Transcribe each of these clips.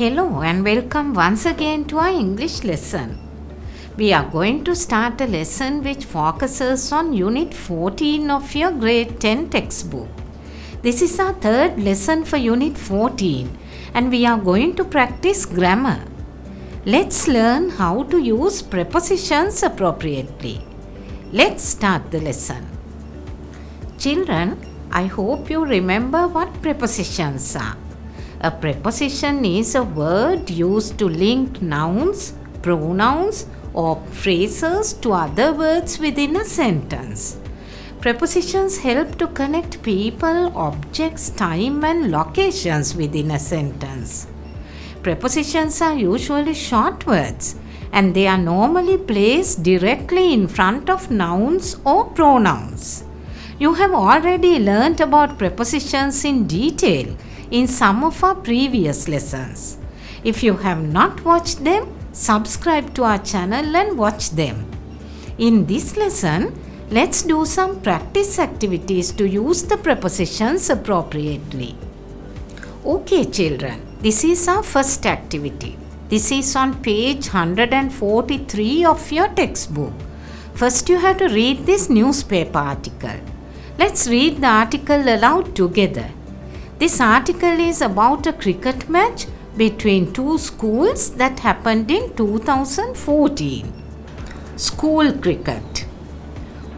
Hello and welcome once again to our English lesson. We are going to start a lesson which focuses on Unit 14 of your Grade 10 textbook. This is our third lesson for Unit 14 and we are going to practice grammar. Let's learn how to use prepositions appropriately. Let's start the lesson. Children, I hope you remember what prepositions are. A preposition is a word used to link nouns, pronouns, or phrases to other words within a sentence. Prepositions help to connect people, objects, time, and locations within a sentence. Prepositions are usually short words and they are normally placed directly in front of nouns or pronouns. You have already learnt about prepositions in detail in some of our previous lessons. If you have not watched them, subscribe to our channel and watch them. In this lesson, let's do some practice activities to use the prepositions appropriately. Okay children, this is our first activity. This is on page 143 of your textbook. First you have to read this newspaper article. Let's read the article aloud together. This article is about a cricket match between two schools that happened in 2014. School cricket.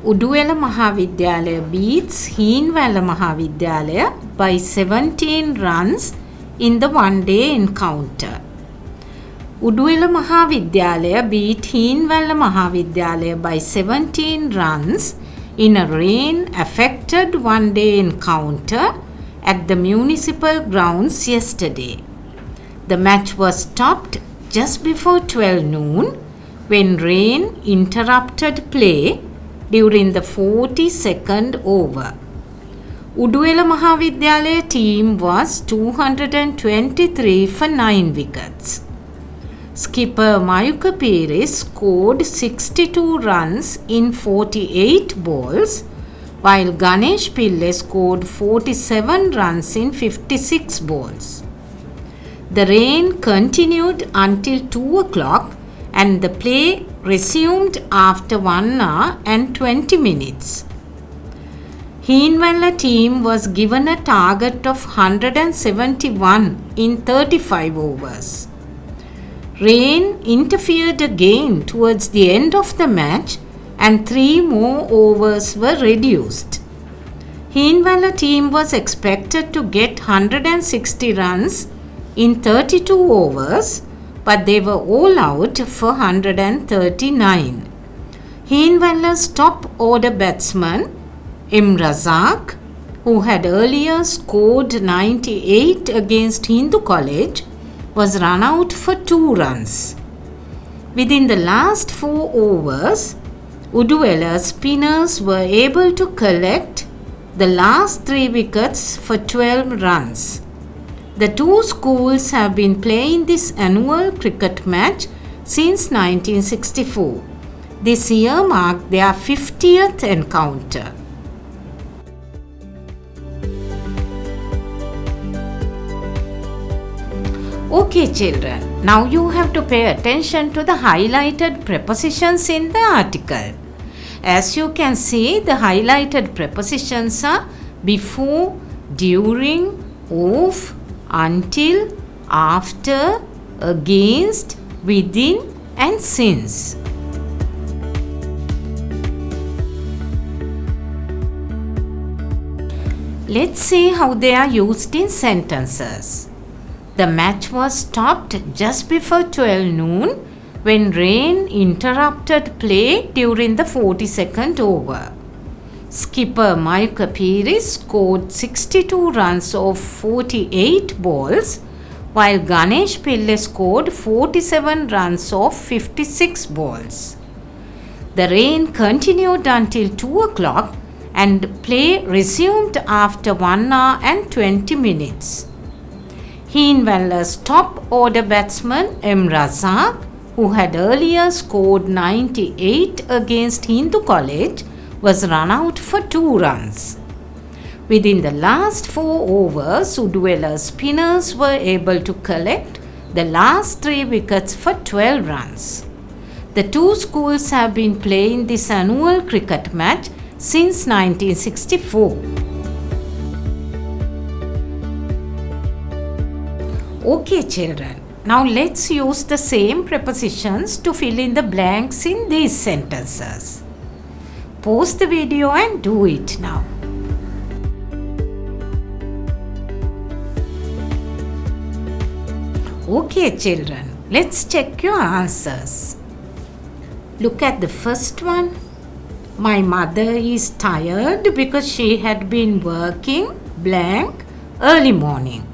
Uduwela Mahavidyalaya beats Heenwala Mahavidyalaya by 17 runs in the one-day encounter. Uduwela Mahavidyalaya beat Heenwala Mahavidyalaya by 17 runs in a rain-affected one-day encounter at the municipal grounds yesterday. The match was stopped just before 12 noon when rain interrupted play during the 42nd over. Uduwela Mahavidyalaya team was 223 for 9 wickets. Skipper Mayuka Pires scored 62 runs in 48 balls while Ganesh Pillai scored 47 runs in 56 balls. The rain continued until 2 o'clock and the play resumed after 1 hour and 20 minutes. Heenwala team was given a target of 171 in 35 overs. Rain interfered again towards the end of the match and 3 more overs were reduced. Heenwala team was expected to get 160 runs in 32 overs, but they were all out for 139. Heenwala's top order batsman, M. Razak, who had earlier scored 98 against Hindu College, was run out for 2 runs. Within the last 4 overs, Uduwela spinners were able to collect the last 3 wickets for 12 runs. The two schools have been playing this annual cricket match since 1964. This year marked their 50th encounter. Okay children, now you have to pay attention to the highlighted prepositions in the article. As you can see, the highlighted prepositions are before, during, of, until, after, against, within, and since. Let's see how they are used in sentences. The match was stopped just before 12 noon when rain interrupted play during the 42nd over. Skipper Mayuka Pires scored 62 runs off 48 balls, while Ganesh Pillai scored 47 runs off 56 balls. The rain continued until 2 o'clock and play resumed after 1 hour and 20 minutes. Heenwala's top order batsman M. Razak, who had earlier scored 98 against Hindu College, was run out for 2 runs. Within the last 4 overs, Uduwela spinners were able to collect the last 3 wickets for 12 runs. The two schools have been playing this annual cricket match since 1964. Okay children, now let's use the same prepositions to fill in the blanks in these sentences. Pause the video and do it now. Okay children, let's check your answers. Look at the first one. My mother is tired because she had been working blank early morning.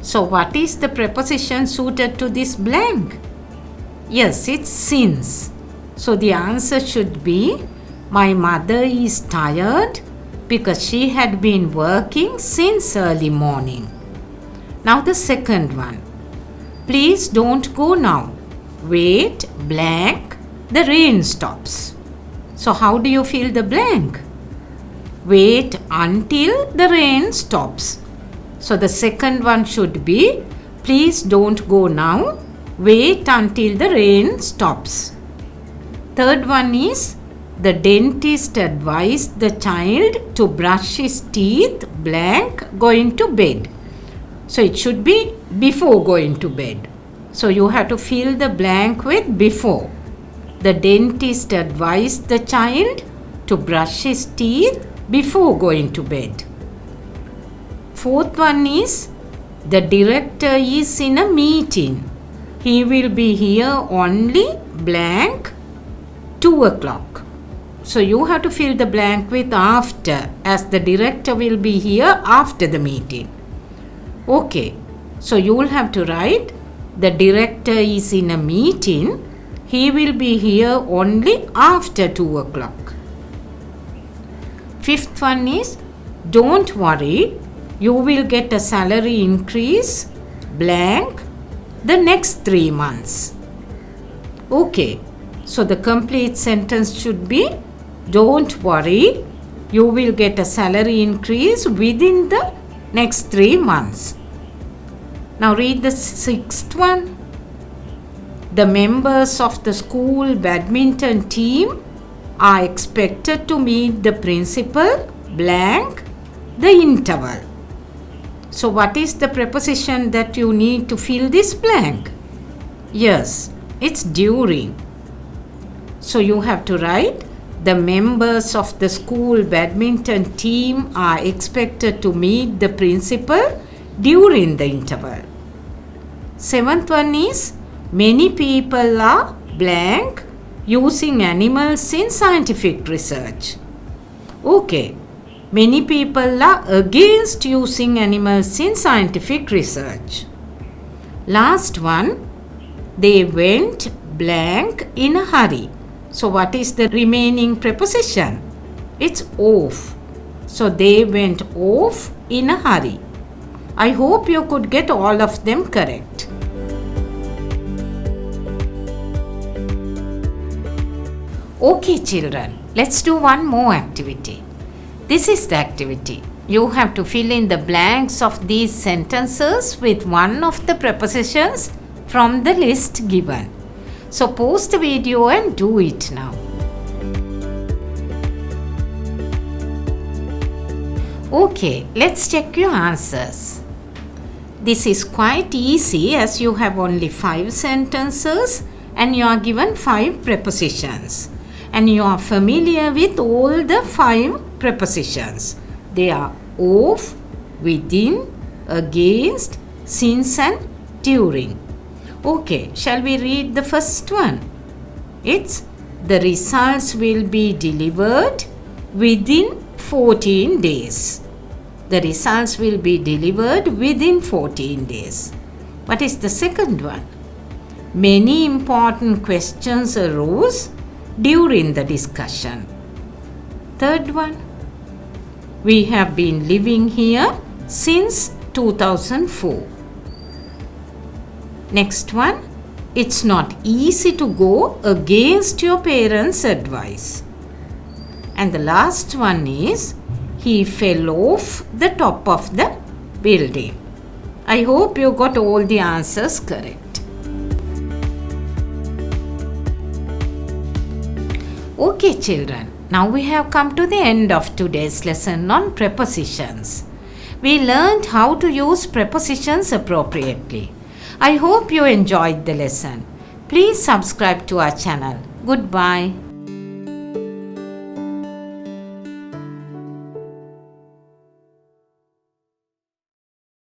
So what is the preposition suited to this blank? Yes, it's since. So the answer should be my mother is tired because she had been working since early morning. Now the second one. Please don't go now. Wait, blank, the rain stops. So how do you fill the blank? Wait until the rain stops. So the second one should be, please don't go now. Wait until the rain stops. Third one is, the dentist advised the child to brush his teeth blank going to bed. So it should be before going to bed. So you have to fill the blank with before. The dentist advised the child to brush his teeth before going to bed. Fourth one is, the director is in a meeting. He will be here only blank 2 o'clock. So you have to fill the blank with after, as the director will be here after the meeting. Okay, so you will have to write, the director is in a meeting. He will be here only after 2 o'clock. Fifth one is, don't worry, you will get a salary increase blank the next 3 months. Okay, so the complete sentence should be, don't worry, you will get a salary increase within the next 3 months. Now read the sixth one. The members of the school badminton team are expected to meet the principal blank the interval. So what is the preposition that you need to fill this blank? Yes, it's during. So you have to write, the members of the school badminton team are expected to meet the principal during the interval. Seventh one is, many people are blank using animals in scientific research. Okay, many people are against using animals in scientific research. Last one, they went blank in a hurry. So what is the remaining preposition? It's off. So they went off in a hurry. I hope you could get all of them correct. Okay children, let's do one more activity. This is the activity. You have to fill in the blanks of these sentences with one of the prepositions from the list given. So pause the video and do it now. Okay, let's check your answers. This is quite easy as you have only 5 sentences and you are given 5 prepositions. And you are familiar with all the 5 prepositions. They are of, within, against, since and during. Okay, shall we read the first one? It's, the results will be delivered within 14 days. The results will be delivered within 14 days. What is the second one? Many important questions arose during the discussion. Third one, we have been living here since 2004. Next one, it's not easy to go against your parents' advice. And the last one is, he fell off the top of the building. I hope you got all the answers correct. Okay, children, now we have come to the end of today's lesson on prepositions. We learned how to use prepositions appropriately. I hope you enjoyed the lesson. Please subscribe to our channel. Goodbye.